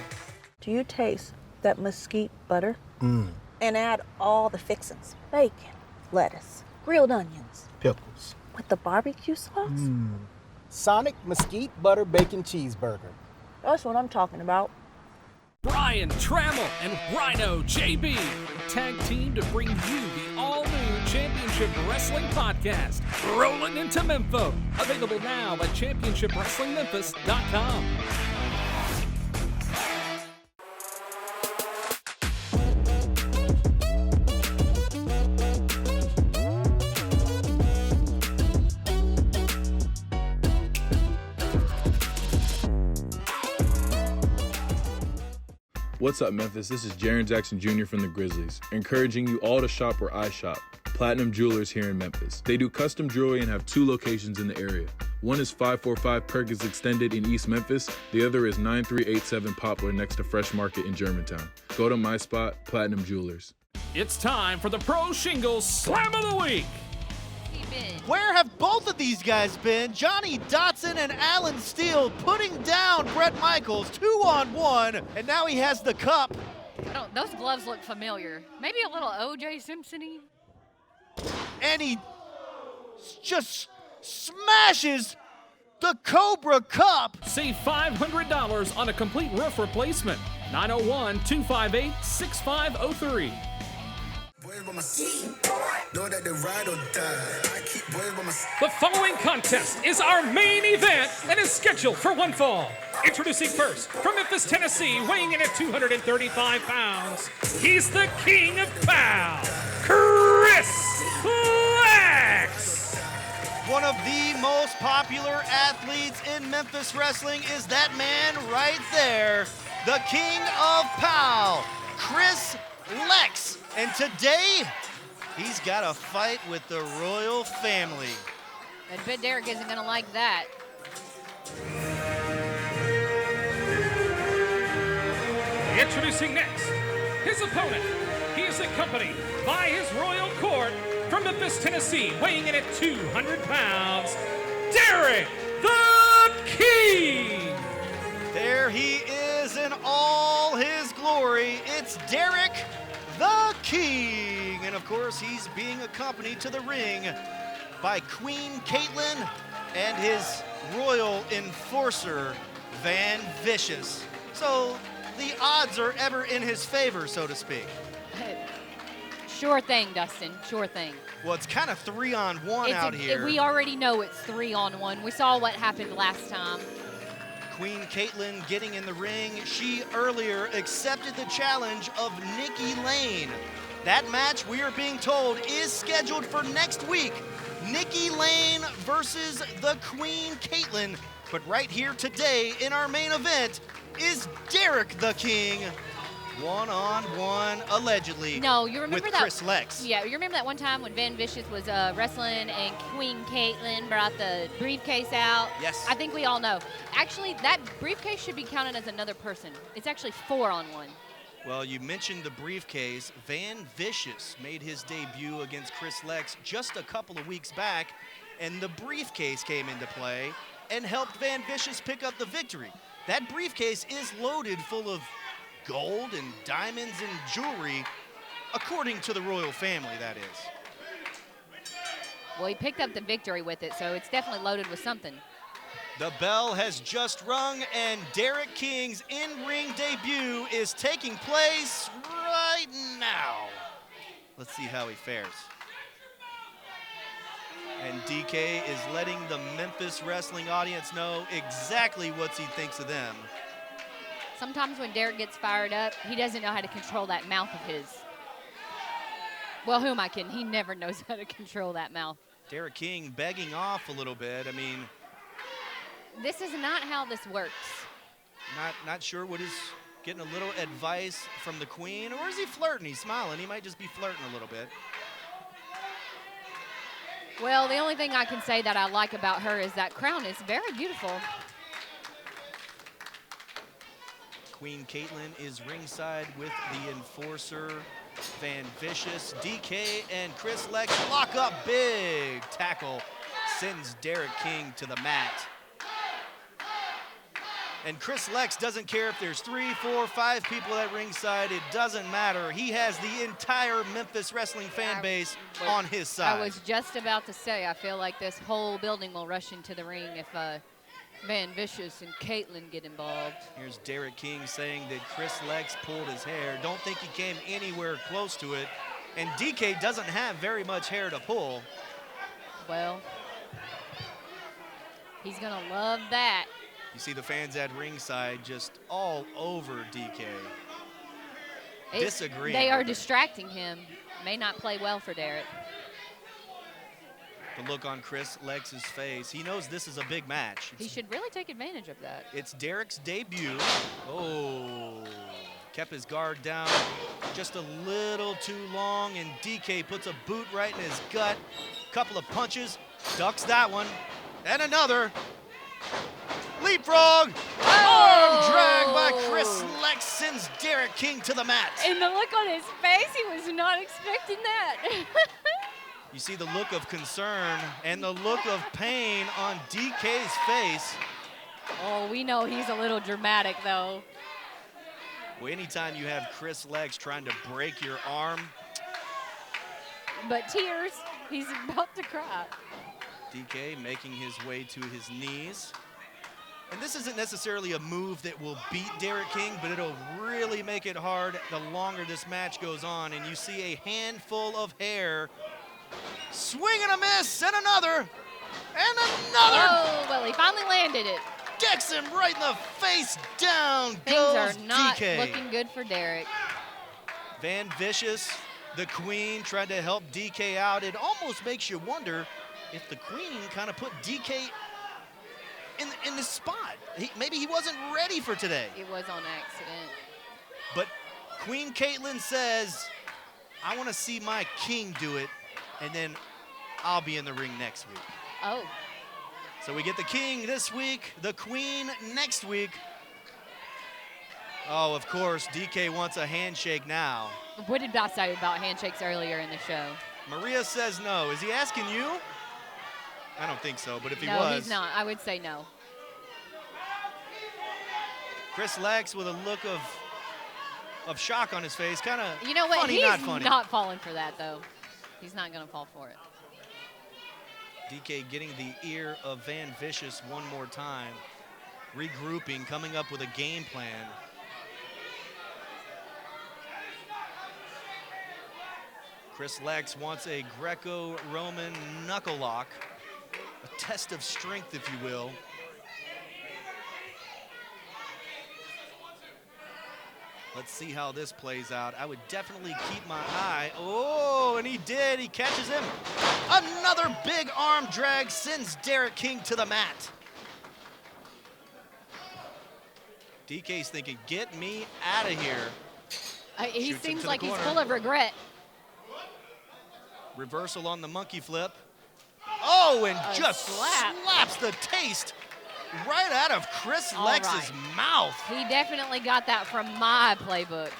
[SPEAKER 1] Do you taste that mesquite butter? And add all the fixings. Bacon, lettuce, grilled onions.
[SPEAKER 5] Pickles.
[SPEAKER 1] With the barbecue sauce?
[SPEAKER 5] Sonic Mesquite Butter Bacon Cheeseburger.
[SPEAKER 1] That's what I'm talking about.
[SPEAKER 8] Brian Trammell and Rhino JB tag team to bring you the all-new Championship Wrestling podcast, Rolling into Memphis. Available now at championshipwrestlingmemphis.com.
[SPEAKER 6] What's up, Memphis? This is Jaren Jackson Jr. from the Grizzlies, encouraging you all to shop where I shop, Platinum Jewelers here in Memphis. They do custom jewelry and have 2 locations in the area. One is 545 Perkins Extended in East Memphis. The other is 9387 Poplar next to Fresh Market in Germantown. Go to my spot, Platinum Jewelers.
[SPEAKER 8] It's time for the Pro Shingles Slam of the Week.
[SPEAKER 2] Where have both of these guys been? Johnny Dotson and Alan Steel putting down Bret Michaels 2-on-1, and now he has the cup.
[SPEAKER 4] Those gloves look familiar. Maybe a little O.J. Simpson-y.
[SPEAKER 2] And he just smashes the Cobra Cup.
[SPEAKER 8] Save $500 on a complete roof replacement. 901-258-6503. The following contest is our main event and is scheduled for one fall. Introducing first, from Memphis, Tennessee, weighing in at 235 pounds, he's the king of POW, Chris Lex!
[SPEAKER 2] One of the most popular athletes in Memphis Wrestling is that man right there, the king of POW, Chris Lex. And today, he's got a fight with the royal family.
[SPEAKER 4] I bet Derek isn't going to like that.
[SPEAKER 8] Introducing next, his opponent. He is accompanied by his royal court from Memphis, Tennessee, weighing in at 200 pounds, Derek the King!
[SPEAKER 2] There he is in all his glory. It's Derek the King. And of course, he's being accompanied to the ring by Queen Caitlin and his royal enforcer, Van Vicious. So the odds are ever in his favor, so to speak.
[SPEAKER 4] Sure thing, Dustin, sure thing.
[SPEAKER 2] Well, it's kind of 3-on-1 out here.
[SPEAKER 4] We already know it's 3-on-1. We saw what happened last time.
[SPEAKER 2] Queen Caitlin getting in the ring. She earlier accepted the challenge of Nikki Lane. That match, we are being told, is scheduled for next week. Nikki Lane versus the Queen Caitlin. But right here today in our main event is Derek the King, one-on-one, allegedly,
[SPEAKER 4] no, you remember
[SPEAKER 2] with
[SPEAKER 4] that,
[SPEAKER 2] Chris Lex.
[SPEAKER 4] Yeah, you remember that one time when Van Vicious was wrestling and Queen Caitlin brought the briefcase out?
[SPEAKER 2] Yes.
[SPEAKER 4] I think we all know. Actually, that briefcase should be counted as another person. It's actually 4-on-1.
[SPEAKER 2] Well, you mentioned the briefcase. Van Vicious made his debut against Chris Lex just a couple of weeks back, and the briefcase came into play and helped Van Vicious pick up the victory. That briefcase is loaded full of gold and diamonds and jewelry, according to the royal family, that is.
[SPEAKER 4] Well, he picked up the victory with it, so it's definitely loaded with something.
[SPEAKER 2] The bell has just rung, and Derek King's in-ring debut is taking place right now. Let's see how he fares. And DK is letting the Memphis Wrestling audience know exactly what he thinks of them.
[SPEAKER 4] Sometimes when Derek gets fired up, he doesn't know how to control that mouth of his. Well, who am I kidding? He never knows how to control that mouth.
[SPEAKER 2] Derek King begging off a little bit. I mean,
[SPEAKER 4] this is not how this works.
[SPEAKER 2] Not sure what is getting a little advice from the Queen, or is he flirting? He's smiling. He might just be flirting a little bit.
[SPEAKER 4] Well, the only thing I can say that I like about her is that crown is very beautiful.
[SPEAKER 2] Queen Caitlin is ringside with the enforcer, Van Vicious. DK and Chris Lex lock up. Big tackle sends Derek King to the mat. And Chris Lex doesn't care if there's 3, 4, 5 people at ringside. It doesn't matter. He has the entire Memphis Wrestling fan base on his side.
[SPEAKER 4] I was just about to say, I feel like this whole building will rush into the ring if Van Vicious and Caitlin get involved.
[SPEAKER 2] Here's Derek King saying that Chris Lex pulled his hair. Don't think he came anywhere close to it. And DK doesn't have very much hair to pull.
[SPEAKER 4] Well, he's gonna love that.
[SPEAKER 2] You see the fans at ringside just all over DK. Disagreeing.
[SPEAKER 4] They are distracting him. May not play well for Derek.
[SPEAKER 2] The look on Chris Lex's face. He knows this is a big match.
[SPEAKER 4] He should really take advantage of that.
[SPEAKER 2] It's Derek's debut. Oh. Kept his guard down just a little too long, and DK puts a boot right in his gut. Couple of punches, ducks that one, and another. Leapfrog! Arm drag by Chris Lex sends Derek King to the mat.
[SPEAKER 4] And the look on his face, he was not expecting that.
[SPEAKER 2] You see the look of concern and the look of pain on DK's face.
[SPEAKER 4] Oh, we know he's a little dramatic, though.
[SPEAKER 2] Well, anytime you have Chris Lex trying to break your arm.
[SPEAKER 4] But tears, he's about to cry.
[SPEAKER 2] DK making his way to his knees. And this isn't necessarily a move that will beat Derek King, but it'll really make it hard the longer this match goes on. And you see a handful of hair. Swing and a miss, and another, and another.
[SPEAKER 4] Oh, well, he finally landed it.
[SPEAKER 2] Decks him right in the face. Down
[SPEAKER 4] Things
[SPEAKER 2] goes
[SPEAKER 4] are not
[SPEAKER 2] DK.
[SPEAKER 4] looking good for Derek.
[SPEAKER 2] Van Vicious, the Queen, tried to help DK out. It almost makes you wonder if the Queen kind of put DK in this spot. Maybe he wasn't ready for today.
[SPEAKER 4] It was on accident.
[SPEAKER 2] But Queen Caitlin says, I want to see my king do it, and then I'll be in the ring next week.
[SPEAKER 4] Oh.
[SPEAKER 2] So we get the king this week, the queen next week. Oh, of course, DK wants a handshake now.
[SPEAKER 4] What did Boss say about handshakes earlier in the show?
[SPEAKER 2] Maria says no. Is he asking you? I don't think so, but if he
[SPEAKER 4] No,
[SPEAKER 2] was.
[SPEAKER 4] he's not. I would say no.
[SPEAKER 2] Chris Lex with a look of shock on his face, kind of
[SPEAKER 4] You know what?
[SPEAKER 2] funny,
[SPEAKER 4] He's
[SPEAKER 2] not funny.
[SPEAKER 4] not falling for that, though. He's not going to fall for it.
[SPEAKER 2] DK getting the ear of Van Vicious one more time. Regrouping, coming up with a game plan. Chris Lex wants a Greco-Roman knuckle lock. A test of strength, if you will. Let's see how this plays out. I would definitely keep my eye. Oh, and he did. He catches him. Another big arm drag sends Derek King to the mat. DK's thinking, get me out of here.
[SPEAKER 4] He
[SPEAKER 2] Shoots him
[SPEAKER 4] seems
[SPEAKER 2] to the
[SPEAKER 4] like he's
[SPEAKER 2] corner.
[SPEAKER 4] full of regret.
[SPEAKER 2] Reversal on the monkey flip. Oh, and
[SPEAKER 4] A
[SPEAKER 2] just
[SPEAKER 4] slap.
[SPEAKER 2] slaps the taste right out of Chris
[SPEAKER 4] All
[SPEAKER 2] Lex's
[SPEAKER 4] right.
[SPEAKER 2] mouth.
[SPEAKER 4] He definitely got that from my playbook.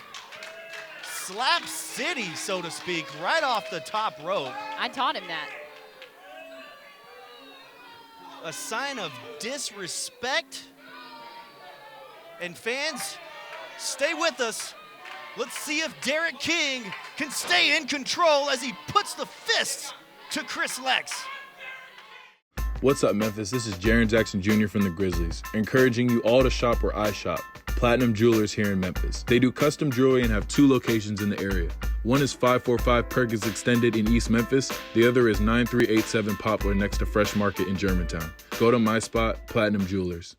[SPEAKER 2] Slap City, so to speak, right off the top rope.
[SPEAKER 4] I taught him that.
[SPEAKER 2] A sign of disrespect. And fans, stay with us. Let's see if Derek King can stay in control as he puts the fists to Chris Lex.
[SPEAKER 6] What's up, Memphis? This is Jaren Jackson Jr. from the Grizzlies, encouraging you all to shop where I shop, Platinum Jewelers here in Memphis. They do custom jewelry and have 2 locations in the area. One is 545 Perkins Extended in East Memphis. The other is 9387 Poplar next to Fresh Market in Germantown. Go to my spot, Platinum Jewelers.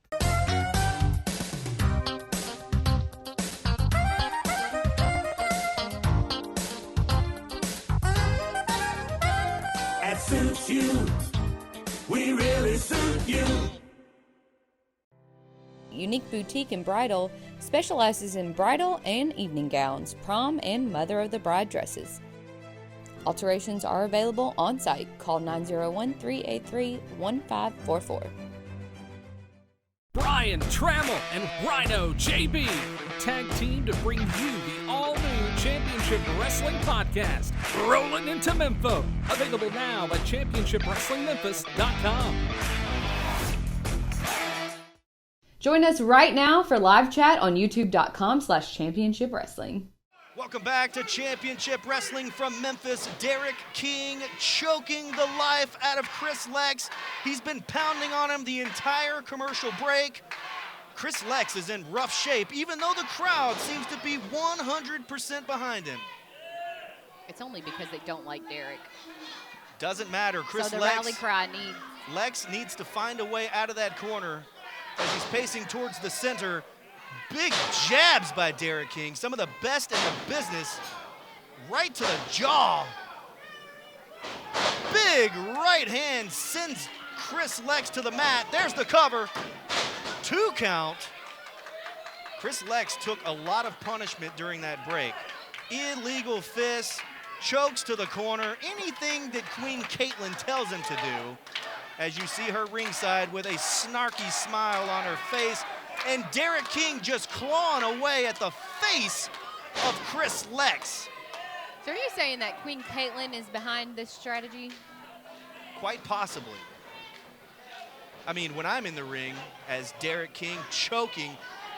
[SPEAKER 14] That suits you. We really suit you.
[SPEAKER 10] Unique Boutique and Bridal specializes in bridal and evening gowns, prom and mother of the bride dresses. Alterations are available on site. Call 901-383-1544.
[SPEAKER 8] Brian Trammell and Rhino JB tag team to bring you the all-new Championship Wrestling podcast, Rolling into Memphis. Available now at championshipwrestlingmemphis.com.
[SPEAKER 10] Join us right now for live chat on youtube.com/Championship Wrestling.
[SPEAKER 2] Welcome back to Championship Wrestling from Memphis. Derek King choking the life out of Chris Lex. He's been pounding on him the entire commercial break. Chris Lex is in rough shape, even though the crowd seems to be 100% behind him.
[SPEAKER 4] It's only because they don't like Derek.
[SPEAKER 2] Doesn't matter. Chris
[SPEAKER 4] So the
[SPEAKER 2] Lex,
[SPEAKER 4] rally cry needs.
[SPEAKER 2] Lex needs to find a way out of that corner as he's pacing towards the center. Big jabs by Derek King, some of the best in the business, right to the jaw. Big right hand sends Chris Lex to the mat. There's the cover. 2 count. Chris Lex took a lot of punishment during that break. Illegal fists, chokes to the corner, anything that Queen Caitlin tells him to do. As you see her ringside with a snarky smile on her face, and Derek King just clawing away at the face of Chris Lex.
[SPEAKER 4] So are you saying that Queen Caitlin is behind this strategy?
[SPEAKER 2] Quite possibly. I mean, when I'm in the ring as Derek King choking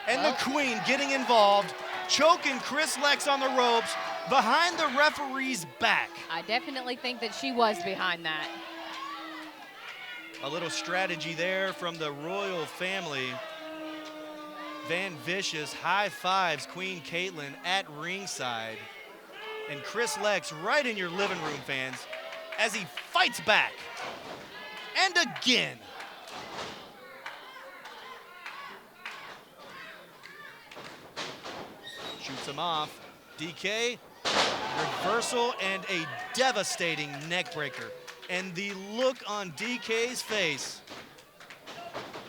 [SPEAKER 2] and the Queen getting involved, choking Chris Lex on the ropes behind the referee's back.
[SPEAKER 4] I definitely think that she was behind that.
[SPEAKER 2] A little strategy there from the royal family. Van Vicious high fives Queen Caitlin at ringside. And Chris Lex right in your living room, fans, as he fights back. And again. Shoots him off. DK, reversal and a devastating neck breaker. And the look on DK's face,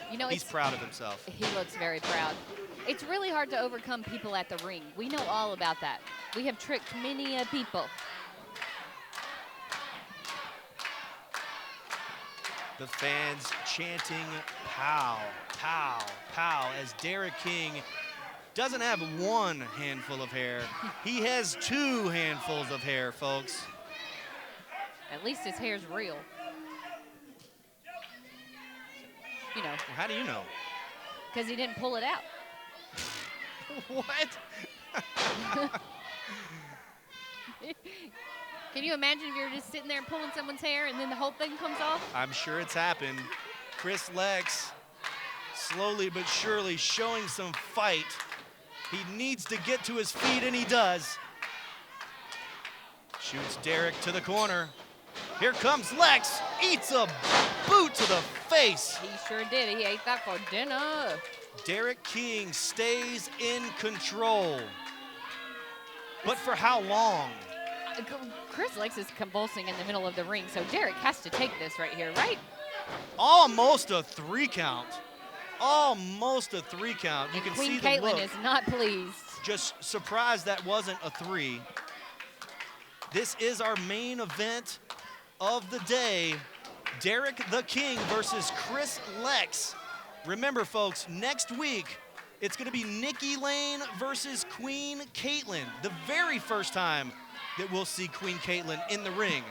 [SPEAKER 4] you know,
[SPEAKER 2] he's proud of himself.
[SPEAKER 4] He looks very proud. It's really hard to overcome people at the ring. We know all about that. We have tricked many people.
[SPEAKER 2] The fans chanting pow, pow, pow as Derek King doesn't have one handful of hair. He has 2 handfuls of hair, folks.
[SPEAKER 4] At least his hair's real. You know.
[SPEAKER 2] Well, how do you know?
[SPEAKER 4] Because he didn't pull it out.
[SPEAKER 2] What?
[SPEAKER 4] Can you imagine if you're just sitting there pulling someone's hair and then the whole thing comes off?
[SPEAKER 2] I'm sure it's happened. Chris Lex slowly but surely showing some fight. He needs to get to his feet, and he does. Shoots Derek to the corner. Here comes Lex, eats a boot to the face.
[SPEAKER 4] He sure did. He ate that for dinner.
[SPEAKER 2] Derek King stays in control. But for how long?
[SPEAKER 4] Chris Lex is convulsing in the middle of the ring, so Derek has to take this right here, right?
[SPEAKER 2] Almost a 3 count. Almost a 3 count. You can see the
[SPEAKER 4] Queen
[SPEAKER 2] look.
[SPEAKER 4] Caitlin is not pleased.
[SPEAKER 2] Just surprised that wasn't a 3. This is our main event of the day. Derek the King versus Chris Lex. Remember, folks, next week, it's going to be Nikki Lane versus Queen Caitlin. The very first time that we'll see Queen Caitlin in the ring.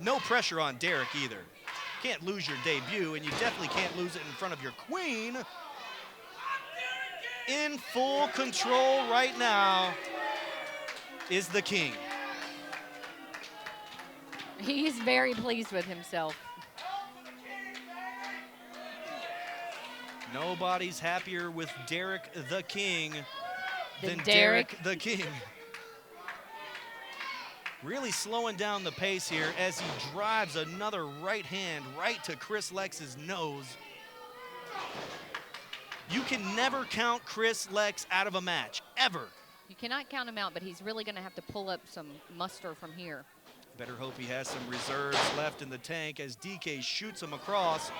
[SPEAKER 2] No pressure on Derek either. Can't lose your debut, and you definitely can't lose it in front of your queen. In full control right now is the King.
[SPEAKER 4] He's very pleased with himself.
[SPEAKER 2] Nobody's happier with Derek the King than
[SPEAKER 4] Derek
[SPEAKER 2] the King. Really slowing down the pace here as he drives another right hand right to Chris Lex's nose. You can never count Chris Lex out of a match, ever.
[SPEAKER 4] You cannot count him out, but he's really going to have to pull up some muster from here.
[SPEAKER 2] Better hope he has some reserves left in the tank as DK shoots him across.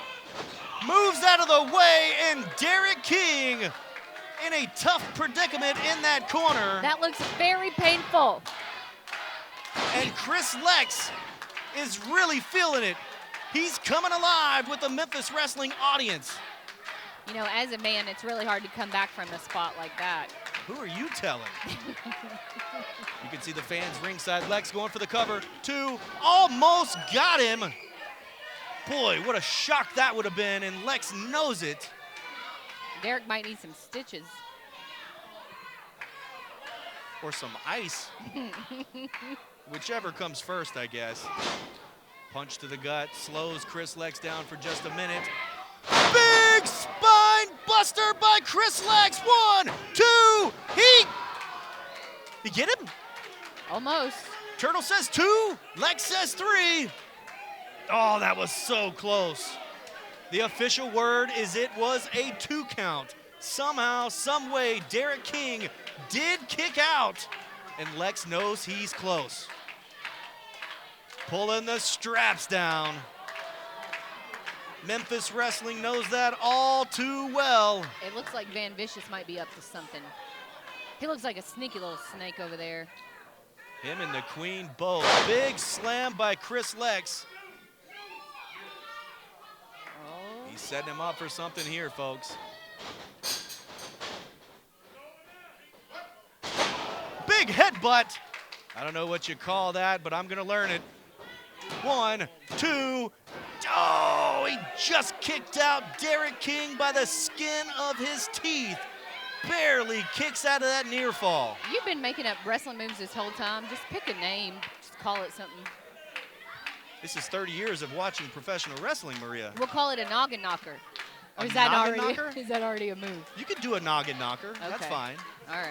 [SPEAKER 2] Moves out of the way, and Derek King in a tough predicament in that corner.
[SPEAKER 4] That looks very painful.
[SPEAKER 2] And Chris Lex is really feeling it. He's coming alive with the Memphis Wrestling audience.
[SPEAKER 4] You know, as a man, it's really hard to come back from a spot like that.
[SPEAKER 2] Who are you telling? You can see the fans ringside. Lex going for the cover. 2, almost got him. Boy, what a shock that would have been, and Lex knows it.
[SPEAKER 4] Derek might need some stitches.
[SPEAKER 2] Or some ice. Whichever comes first, I guess. Punch to the gut, slows Chris Lex down for just a minute. Big spine buster by Chris Lex. 1, 2, he get him?
[SPEAKER 4] Almost.
[SPEAKER 2] Turtle says 2, Lex says 3. Oh, that was so close. The official word is it was a 2 count. Somehow, some way, Derek King did kick out, and Lex knows he's close. Pulling the straps down. Memphis Wrestling knows that all too well.
[SPEAKER 4] It looks like Van Vicious might be up to something. He looks like a sneaky little snake over there.
[SPEAKER 2] Him and the Queen both. Big slam by Chris Lex.
[SPEAKER 4] Oh.
[SPEAKER 2] He's setting him up for something here, folks. Big headbutt. I don't know what you call that, but I'm going to learn it. 1, 2. Oh, he just kicked out Derek King by the skin of his teeth. Barely kicks out of that near fall.
[SPEAKER 4] You've been making up wrestling moves this whole time. Just pick a name. Just call it something.
[SPEAKER 2] This is 30 years of watching professional wrestling, Maria.
[SPEAKER 4] We'll call it a noggin knocker. Or
[SPEAKER 2] A
[SPEAKER 4] is that
[SPEAKER 2] noggin
[SPEAKER 4] already
[SPEAKER 2] knocker?
[SPEAKER 4] is that already a move?
[SPEAKER 2] You could do a noggin knocker. That's
[SPEAKER 4] Okay.
[SPEAKER 2] fine.
[SPEAKER 4] All right.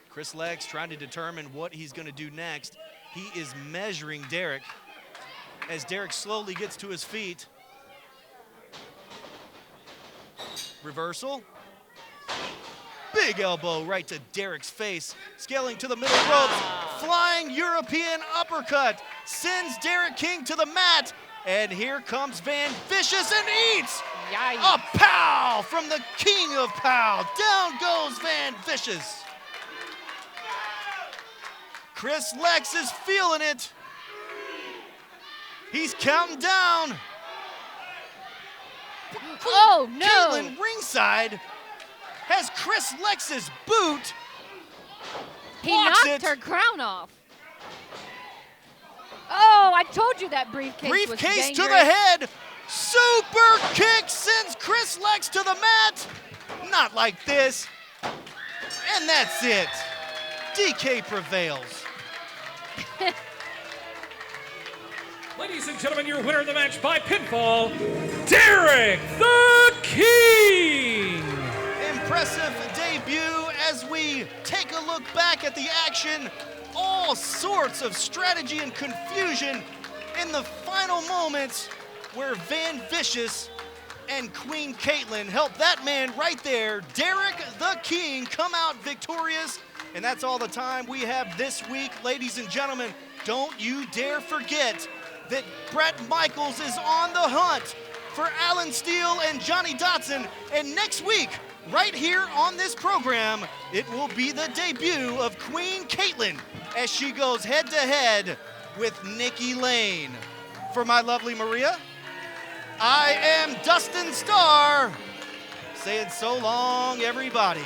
[SPEAKER 2] Chris Lex trying to determine what he's going to do next. He is measuring Derek as Derek slowly gets to his feet. Reversal. Big elbow right to Derek's face. Scaling to the middle ropes. Flying European uppercut. Sends Derek King to the mat. And here comes Van Vicious and eats.
[SPEAKER 4] Yikes.
[SPEAKER 2] A pow from the king of pow. Down goes Van Vicious. Chris Lex is feeling it. He's counting down.
[SPEAKER 4] Oh, no.
[SPEAKER 2] Caitlin ringside has Chris Lex's boot.
[SPEAKER 4] He
[SPEAKER 2] Blocks
[SPEAKER 4] knocked
[SPEAKER 2] it.
[SPEAKER 4] her crown off. Oh, I told you that briefcase was
[SPEAKER 2] Briefcase
[SPEAKER 4] dangerous.
[SPEAKER 2] to the head. Super kick sends Chris Lex to the mat. Not like this. And that's it. DK prevails.
[SPEAKER 8] Ladies and gentlemen, your winner of the match by pinfall, Derek the King!
[SPEAKER 2] Impressive debut as we take a look back at the action. All sorts of strategy and confusion in the final moments where Van Vicious and Queen Caitlin helped that man right there, Derek the King, come out victorious. And that's all the time we have this week, ladies and gentlemen. Don't you dare forget that Bret Michaels is on the hunt for Alan Steel and Johnny Dotson. And next week, right here on this program, it will be the debut of Queen Caitlin as she goes head-to-head with Nikki Lane. For my lovely Maria, I am Dustin Starr, saying so long, everybody.